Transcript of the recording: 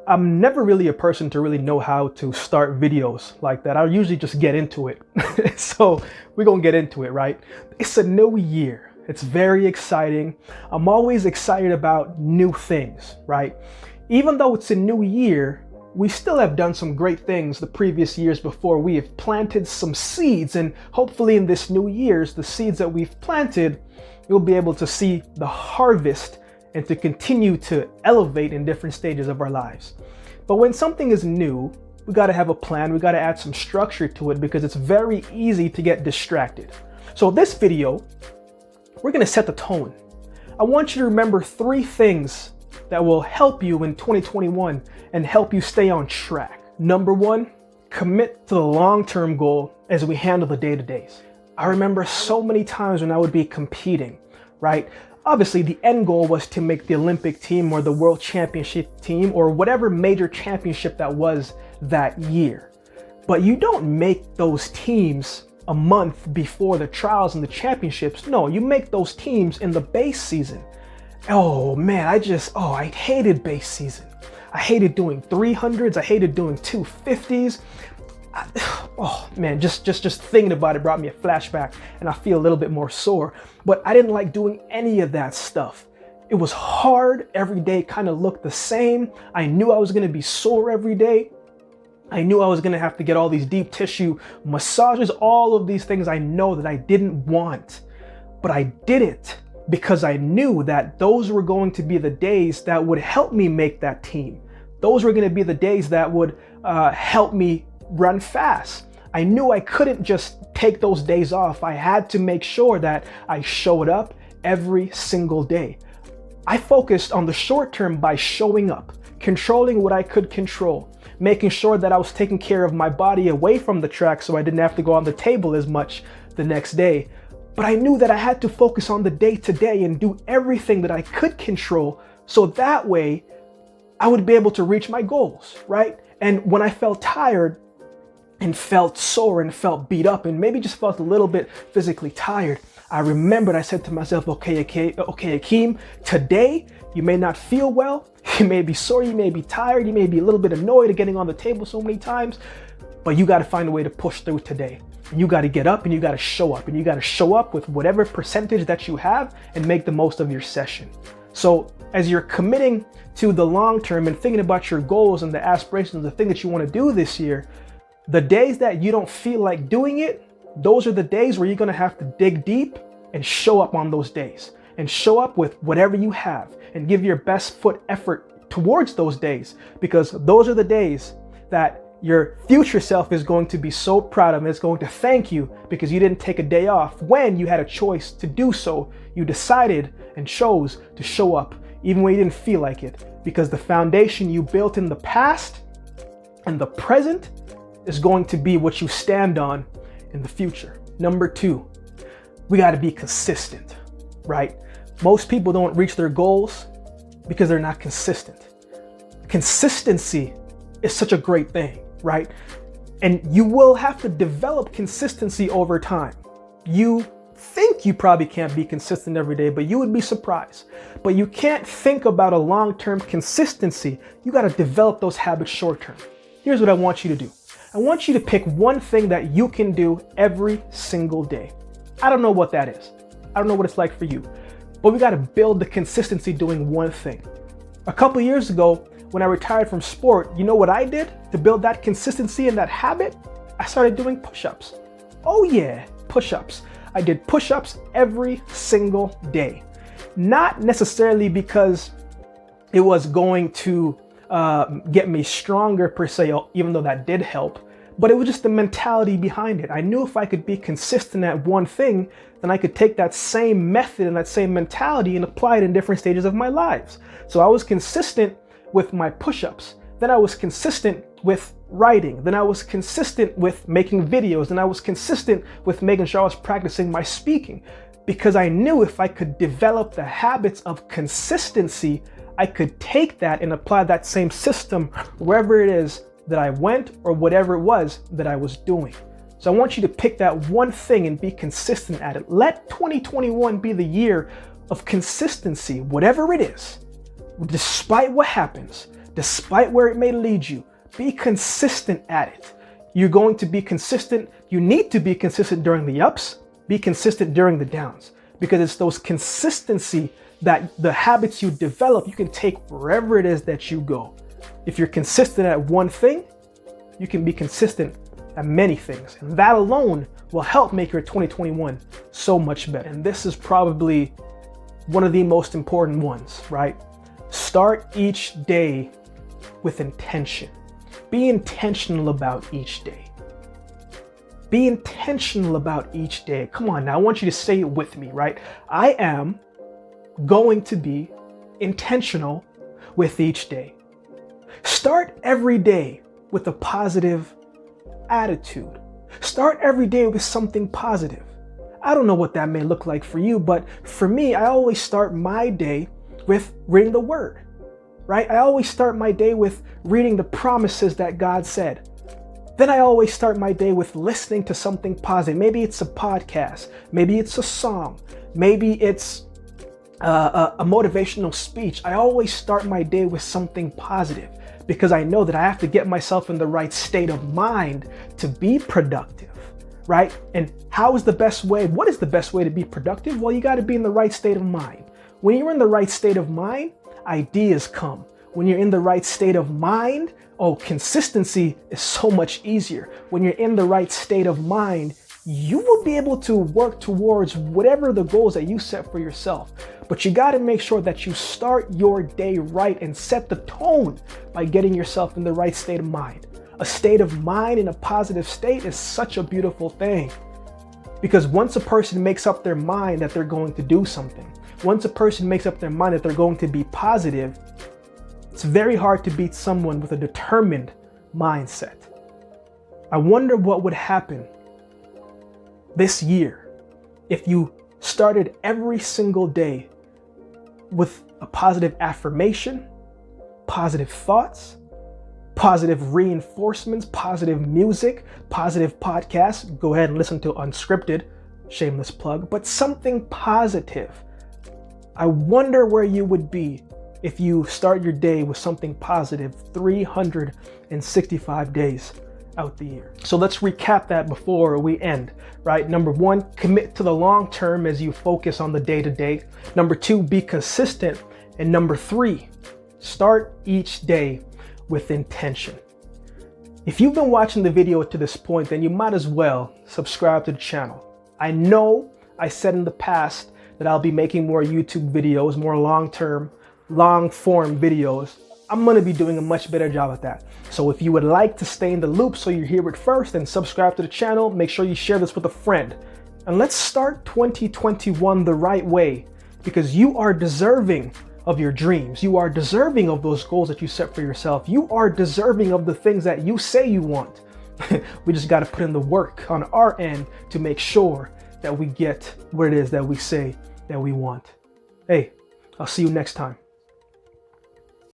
I'm never really a person to really know how to start videos like that. I usually just get into it. So we're gonna get into it, right? It's a new year. It's very exciting. I'm always excited about new things, right? Even though it's a new year, we still have done some great things the previous years before. We have planted some seeds, and hopefully in this new year's, the seeds that we've planted, you'll be able to see the harvest and to continue to elevate in different stages of our lives. But when something is new, we gotta have a plan, we gotta add some structure to it because it's very easy to get distracted. So this video, we're gonna set the tone. I want you to remember 3 things that will help you in 2021 and help you stay on track. Number 1, commit to the long-term goal as we handle the day-to-days. I remember so many times when I would be competing, right? Obviously, the end goal was to make the Olympic team or the World Championship team or whatever major championship that was that year. But you don't make those teams a month before the trials and the championships. No, you make those teams in the base season. Oh man, I hated base season. I hated doing 300s. I hated doing 250s. Oh man, just thinking about it brought me a flashback and I feel a little bit more sore. But I didn't like doing any of that stuff. It was hard. Every day kind of looked the same. I knew I was going to be sore every day. I knew I was going to have to get all these deep tissue massages, all of these things I know that I didn't want. But I did it because I knew that those were going to be the days that would help me make that team. Those were going to be the days that would help me run fast. I knew I couldn't just take those days off. I had to make sure that I showed up every single day. I focused on the short term by showing up, controlling what I could control, making sure that I was taking care of my body away from the track so I didn't have to go on the table as much the next day. But I knew that I had to focus on the day to day and do everything that I could control so that way I would be able to reach my goals, right? And when I felt tired, and felt sore and felt beat up and maybe just felt a little bit physically tired, I remembered I said to myself, okay, Akeem, today you may not feel well, you may be sore, you may be tired, you may be a little bit annoyed at getting on the table so many times, but you got to find a way to push through today. You got to get up and you got to show up, and you got to show up with whatever percentage that you have and make the most of your session. So as you're committing to the long term and thinking about your goals and the aspirations, the thing that you want to do this year, the days that you don't feel like doing it, those are the days where you're going to have to dig deep and show up on those days and show up with whatever you have and give your best foot effort towards those days, because those are the days that your future self is going to be so proud of and it's going to thank you because you didn't take a day off when you had a choice to do so. You decided and chose to show up even when you didn't feel like it, because the foundation you built in the past and the present is going to be what you stand on in the future. Number 2, we got to be consistent, right? Most people don't reach their goals because they're not consistent. Consistency is such a great thing, right? And you will have to develop consistency over time. You think you probably can't be consistent every day, but you would be surprised. But you can't think about a long-term consistency. You got to develop those habits short-term. Here's what I want you to do. I want you to pick one thing that you can do every single day. I don't know what that is. I don't know what it's like for you, but we got to build the consistency doing one thing. A couple years ago, when I retired from sport, you know what I did to build that consistency and that habit? I started doing push-ups. Oh yeah, push-ups. I did push-ups every single day. Not necessarily because it was going to get me stronger per se, even though that did help, but it was just the mentality behind it. I knew if I could be consistent at one thing, then I could take that same method and that same mentality and apply it in different stages of my lives. So I was consistent with my push-ups. Then I was consistent with writing. Then I was consistent with making videos. Then I was consistent with making sure I was practicing my speaking, because I knew if I could develop the habits of consistency, I could take that and apply that same system wherever it is that I went or whatever it was that I was doing. So I want you to pick that one thing and be consistent at it. Let 2021 be the year of consistency, whatever it is, despite what happens, Despite where it may lead you, be consistent at it. You're going to be consistent. You need to be consistent during the ups, be consistent during the downs, because it's those consistency that the habits you develop, you can take wherever it is that you go. If you're consistent at one thing, you can be consistent at many things. And that alone will help make your 2021 so much better. And this is probably one of the most important ones, right? Start each day with intention. Be intentional about each day. Be intentional about each day. Come on now, I want you to say it with me, right? I am going to be intentional with each day. Start every day with a positive attitude. Start every day with something positive. I don't know what that may look like for you, but for me, I always start my day with reading the word, right? I always start my day with reading the promises that God said. Then I always start my day with listening to something positive. Maybe it's a podcast, maybe it's a song, maybe it's a motivational speech. I always start my day with something positive because I know that I have to get myself in the right state of mind to be productive, right? And what is the best way to be productive? Well, you got to be in the right state of mind. When you're in the right state of mind, ideas come. When you're in the right state of mind, consistency is so much easier. When you're in the right state of mind, you will be able to work towards whatever the goals that you set for yourself. But you got to make sure that you start your day right and set the tone by getting yourself in the right state of mind. A state of mind in a positive state is such a beautiful thing. Because once a person makes up their mind that they're going to do something, once a person makes up their mind that they're going to be positive, it's very hard to beat someone with a determined mindset. I wonder what would happen this year if you started every single day with a positive affirmation, positive thoughts, positive reinforcements, positive music, positive podcasts. Go ahead and listen to Unscripted, shameless plug, but something positive. I wonder where you would be if you start your day with something positive 365 days out the year. So let's recap that before we end, right? Number one, commit to the long term as you focus on the day-to-day. Number two, be consistent. And number three, start each day with intention. If you've been watching the video to this point, then you might as well subscribe to the channel. I know I said in the past that I'll be making more YouTube videos, more long-form videos. I'm going to be doing a much better job at that. So if you would like to stay in the loop so you hear it first, then subscribe to the channel. Make sure you share this with a friend. And let's start 2021 the right way, because you are deserving of your dreams. You are deserving of those goals that you set for yourself. You are deserving of the things that you say you want. We just got to put in the work on our end to make sure that we get what it is that we say that we want. Hey, I'll see you next time.